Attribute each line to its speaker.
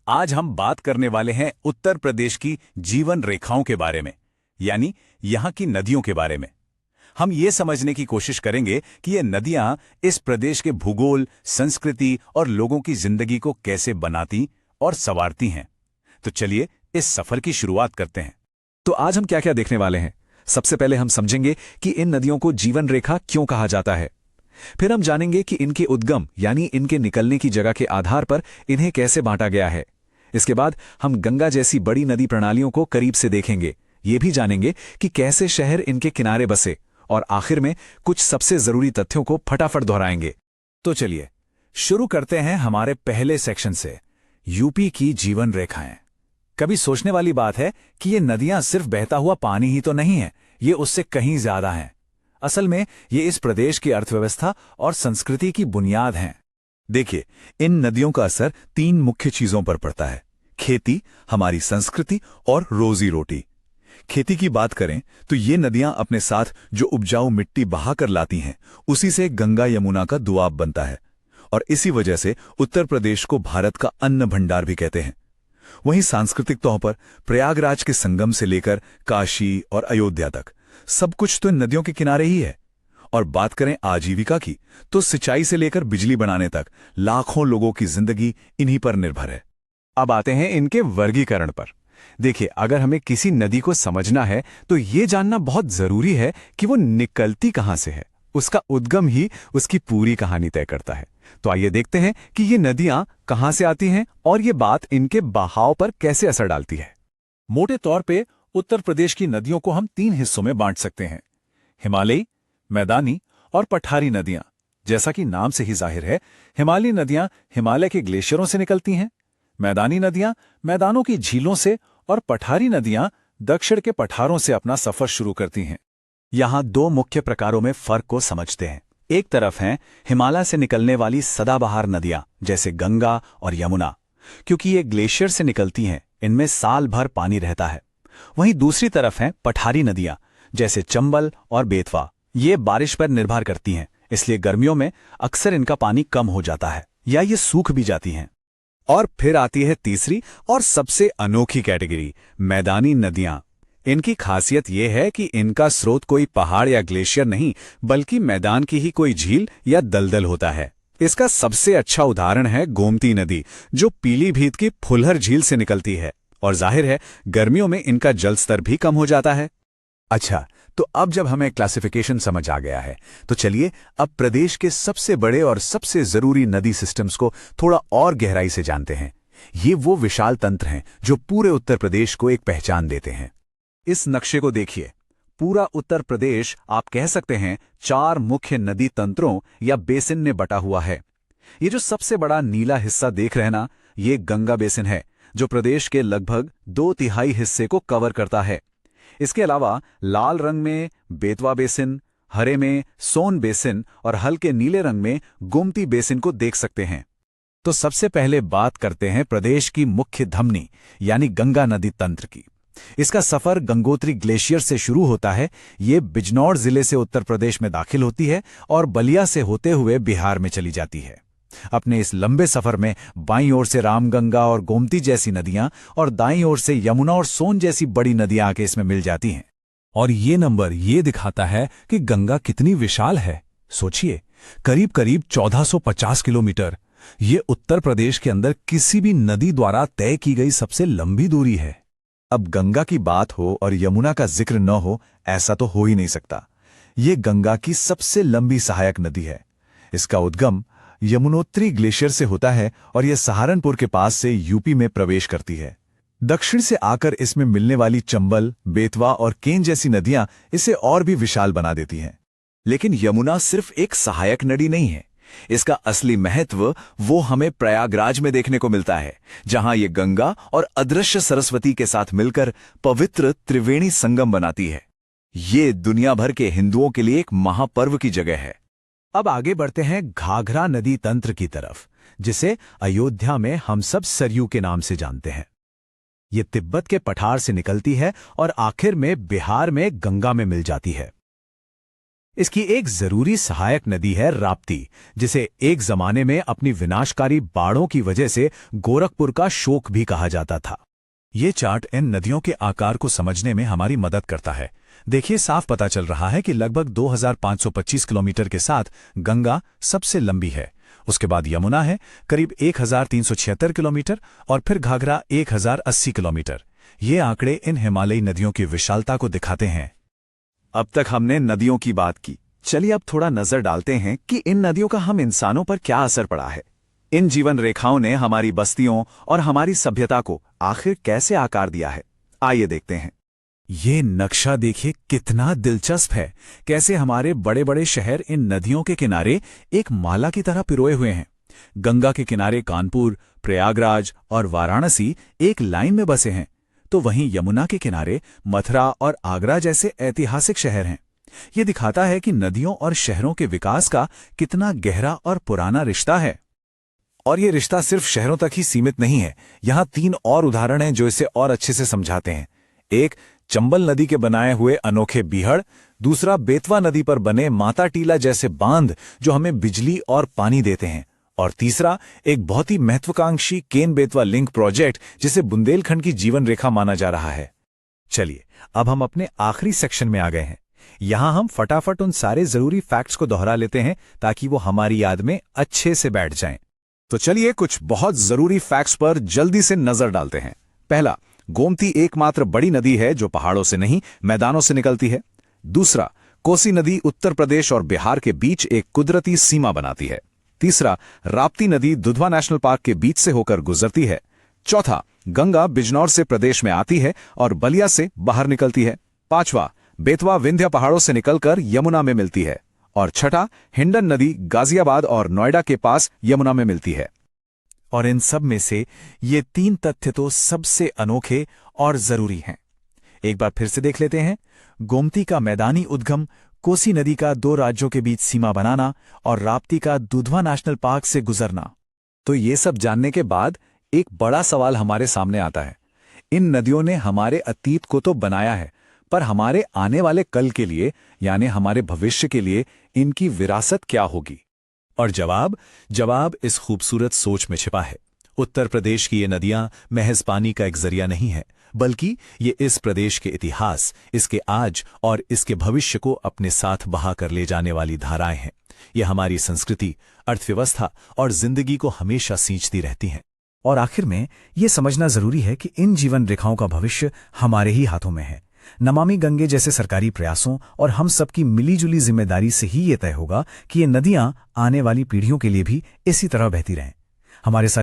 Speaker 1: आज हम बात करने वाले हैं उत्तर प्रदेश की जीवन रेखाओं के बारे में, यानी यहाँ की नदियों के बारे में। हम ये समझने की कोशिश करेंगे कि ये नदियां इस प्रदेश के भूगोल, संस्कृति और लोगों की जिंदगी को कैसे बनाती और संवारती हैं। तो चलिए इस सफर की शुरुआत करते हैं।
Speaker 2: तो आज हम क्या क्या देखने वाले हैं। सबसे पहले हम समझेंगे कि इन नदियों को जीवन रेखा क्यों कहा जाता है। फिर हम जानेंगे कि इनके उद्गम यानी इनके निकलने की जगह के आधार पर इन्हें कैसे बांटा गया है। इसके बाद हम गंगा जैसी बड़ी नदी प्रणालियों को करीब से देखेंगे। ये भी जानेंगे कि कैसे शहर इनके किनारे बसे, और आखिर में कुछ सबसे जरूरी तथ्यों को फटाफट दोहराएंगे।
Speaker 1: तो चलिए शुरू करते हैं हमारे पहले सेक्शन से, यूपी की जीवन रेखाएं। कभी सोचने वाली बात है कि ये नदियां सिर्फ बहता हुआ पानी ही तो नहीं है, ये उससे कहीं ज्यादा हैं। असल में ये इस प्रदेश की अर्थव्यवस्था और संस्कृति की बुनियाद हैं।
Speaker 3: देखिए, इन नदियों का असर 3 मुख्य चीजों पर पड़ता है: खेती, हमारी संस्कृति और रोजी रोटी। खेती की बात करें तो ये नदियां अपने साथ जो उपजाऊ मिट्टी बहाकर लाती हैं, उसी से गंगा यमुना का दुआब बनता है, और इसी वजह से उत्तर प्रदेश को भारत का अन्न भंडार भी कहते हैं। वहीं सांस्कृतिक तौर पर प्रयागराज के संगम से लेकर काशी और अयोध्या तक सब कुछ तो इन नदियों के किनारे ही है। और बात करें आजीविका की, तो सिंचाई से लेकर बिजली बनाने तक लाखों लोगों की जिंदगी इन्हीं पर निर्भर है।
Speaker 2: अब आते हैं इनके वर्गीकरण पर। देखिए, अगर हमें किसी नदी को समझना है तो ये जानना बहुत जरूरी है कि वो निकलती कहां से है। उसका उद्गम ही उसकी पूरी कहानी तय करता है। तो आइए देखते हैं कि ये नदियां कहां से आती हैं और ये बात इनके बहाव पर कैसे असर डालती है।
Speaker 1: मोटे तौर पे उत्तर प्रदेश की नदियों को हम 3 हिस्सों में बांट सकते हैं: हिमालयी, मैदानी और पठारी नदियां। जैसा कि नाम से ही जाहिर है, हिमालयी नदियां हिमालय के ग्लेशियरों से निकलती हैं, मैदानी नदियां मैदानों की झीलों से, और पठारी नदियां दक्षिण के पठारों से अपना सफर शुरू करती हैं।
Speaker 2: यहां 2 मुख्य प्रकारों में फर्क को समझते हैं। एक तरफ हैं हिमालय से निकलने वाली सदाबहार नदियां जैसे गंगा और यमुना, क्योंकि ये ग्लेशियर से निकलती हैं, इनमें साल भर पानी रहता है। वहीं दूसरी तरफ हैं पठारी नदियां जैसे चंबल और बेतवा। ये बारिश पर निर्भर करती हैं, इसलिए गर्मियों में अक्सर इनका पानी कम हो जाता है या ये सूख भी जाती हैं।
Speaker 3: और फिर आती है तीसरी और सबसे अनोखी कैटेगरी, मैदानी नदियां। इनकी खासियत यह है कि इनका स्रोत कोई पहाड़ या ग्लेशियर नहीं, बल्कि मैदान की ही कोई झील या दलदल होता है। इसका सबसे अच्छा उदाहरण है गोमती नदी, जो पीलीभीत की फुलहर झील से निकलती है, और जाहिर है गर्मियों में इनका जल स्तर भी कम हो जाता है।
Speaker 1: अच्छा, तो अब जब हमें क्लासिफिकेशन समझ आ गया है, तो चलिए अब प्रदेश के सबसे बड़े और सबसे जरूरी नदी सिस्टम्स को थोड़ा और गहराई से जानते हैं। ये वो विशाल तंत्र हैं जो पूरे उत्तर प्रदेश को एक पहचान देते हैं। इस नक्शे को देखिए। पूरा उत्तर प्रदेश आप कह सकते हैं 4 मुख्य नदी तंत्रों या बेसिन में बटा हुआ है। ये जो सबसे बड़ा नीला हिस्सा देख रहे हैं ना, ये गंगा बेसिन है, जो प्रदेश के लगभग 2/3 हिस्से को कवर करता है। इसके अलावा लाल रंग में बेतवा बेसिन, हरे में सोन बेसिन और हल्के नीले रंग में गोमती बेसिन को देख सकते हैं। तो सबसे पहले बात करते हैं प्रदेश की मुख्य धमनी यानी गंगा नदी तंत्र की। इसका सफर गंगोत्री ग्लेशियर से शुरू होता है। ये बिजनौर जिले से उत्तर प्रदेश में दाखिल होती है और बलिया से होते हुए बिहार में चली जाती है। अपने इस लंबे सफर में बाईं ओर से रामगंगा और गोमती जैसी नदियां और दाईं ओर से यमुना और सोन जैसी बड़ी नदियां आके इसमें मिल जाती हैं।
Speaker 2: और ये नंबर ये दिखाता है कि गंगा कितनी विशाल है। सोचिए, करीब करीब 1450 किलोमीटर। ये उत्तर प्रदेश के अंदर किसी भी नदी द्वारा तय की गई सबसे लंबी दूरी है।
Speaker 3: अब गंगा की बात हो और यमुना का जिक्र न हो, ऐसा तो हो ही नहीं सकता। ये गंगा की सबसे लंबी सहायक नदी है। इसका उद्गम यमुनोत्री ग्लेशियर से होता है और यह सहारनपुर के पास से यूपी में प्रवेश करती है। दक्षिण से आकर इसमें मिलने वाली चंबल, बेतवा और केन जैसी नदियां इसे और भी विशाल बना देती हैं। लेकिन यमुना सिर्फ एक सहायक नदी नहीं है। इसका असली महत्व वो हमें प्रयागराज में देखने को मिलता है, जहां ये गंगा और अदृश्य सरस्वती के साथ मिलकर पवित्र त्रिवेणी संगम बनाती है। ये दुनिया भर के हिंदुओं के लिए एक महापर्व की जगह है।
Speaker 1: अब आगे बढ़ते हैं घाघरा नदी तंत्र की तरफ, जिसे अयोध्या में हम सब सरयू के नाम से जानते हैं। ये तिब्बत के पठार से निकलती है और आखिर में बिहार में गंगा में मिल जाती है।
Speaker 2: इसकी एक जरूरी सहायक नदी है राप्ती, जिसे एक जमाने में अपनी विनाशकारी बाढ़ों की वजह से गोरखपुर का शोक भी कहा जाता था।
Speaker 1: ये चार्ट इन नदियों के आकार को समझने में हमारी मदद करता है। देखिए, साफ पता चल रहा है कि लगभग 2525 किलोमीटर के साथ गंगा सबसे लंबी है। उसके बाद यमुना है करीब 1376 किलोमीटर और फिर घाघरा 1080 किलोमीटर। ये आंकड़े इन हिमालयी नदियों की विशालता को दिखाते हैं।
Speaker 2: अब तक हमने नदियों की बात की, चलिए अब थोड़ा नजर डालते हैं कि इन नदियों का हम इंसानों पर क्या असर पड़ा है। इन जीवन रेखाओं ने हमारी बस्तियों और हमारी सभ्यता को आखिर कैसे आकार दिया है, आइए देखते हैं।
Speaker 1: ये नक्शा देखिए कितना दिलचस्प है। कैसे हमारे बड़े बड़े शहर इन नदियों के किनारे एक माला की तरह पिरोए हुए हैं। गंगा के किनारे कानपुर, प्रयागराज और वाराणसी एक लाइन में बसे हैं, तो वहीं यमुना के किनारे मथुरा और आगरा जैसे ऐतिहासिक शहर हैं। ये दिखाता है कि नदियों और शहरों के विकास का कितना गहरा और पुराना रिश्ता है।
Speaker 3: और ये रिश्ता सिर्फ शहरों तक ही सीमित नहीं है। यहाँ 3 और उदाहरण हैं जो इसे और अच्छे से समझाते हैं। एक, चंबल नदी के बनाए हुए अनोखे बीहड़। दूसरा, बेतवा नदी पर बने माता टीला जैसे बांध जो हमें बिजली और पानी देते हैं। और तीसरा, एक बहुत ही महत्वाकांक्षी केन बेतवा लिंक प्रोजेक्ट जिसे बुंदेलखंड की जीवन रेखा माना जा रहा है।
Speaker 2: चलिए अब हम अपने आखिरी सेक्शन में आ गए हैं। यहां हम फटाफट उन सारे जरूरी फैक्ट्स को दोहरा लेते हैं ताकि वो हमारी याद में अच्छे से बैठ जाएं।
Speaker 3: तो चलिए कुछ बहुत जरूरी फैक्ट्स पर जल्दी से नजर डालते हैं। पहला, गोमती एकमात्र बड़ी नदी है जो पहाड़ों से नहीं मैदानों से निकलती है। दूसरा, कोसी नदी उत्तर प्रदेश और बिहार के बीच एक कुदरती सीमा बनाती है। तीसरा, राप्ती नदी दुधवा नेशनल पार्क के बीच से होकर गुजरती है। चौथा, गंगा बिजनौर से प्रदेश में आती है और बलिया से बाहर निकलती है। पांचवा, बेतवा विंध्य पहाड़ों से निकलकर यमुना में मिलती है। और छठा, हिंडन नदी गाजियाबाद और नोएडा के पास यमुना में मिलती है।
Speaker 2: और इन सब में से ये 3 तथ्य तो सबसे अनोखे और जरूरी हैं। एक बार फिर से देख लेते हैं। गोमती का मैदानी उद्गम, कोसी नदी का 2 राज्यों के बीच सीमा बनाना और राप्ती का दुधवा नेशनल पार्क से गुजरना।
Speaker 3: तो ये सब जानने के बाद एक बड़ा सवाल हमारे सामने आता है। इन नदियों ने हमारे अतीत को तो बनाया है, पर हमारे आने वाले कल के लिए यानी हमारे भविष्य के लिए इनकी विरासत क्या होगी?
Speaker 2: और जवाब इस खूबसूरत सोच में छिपा है। उत्तर प्रदेश की ये नदियां महज पानी का एक जरिया नहीं है, बल्कि ये इस प्रदेश के इतिहास, इसके आज और इसके भविष्य को अपने साथ बहा कर ले जाने वाली धाराएं हैं। ये हमारी संस्कृति, अर्थव्यवस्था और जिंदगी को हमेशा सींचती रहती हैं।
Speaker 4: और आखिर में ये समझना जरूरी है कि इन जीवन रेखाओं का भविष्य हमारे ही हाथों में है। नमामि गंगे जैसे सरकारी प्रयासों और हम सबकी मिलीजुली जिम्मेदारी से ही ये तय होगा कि ये नदियां आने वाली पीढ़ियों के लिए भी इसी तरह बहती रहें। हमारे साथ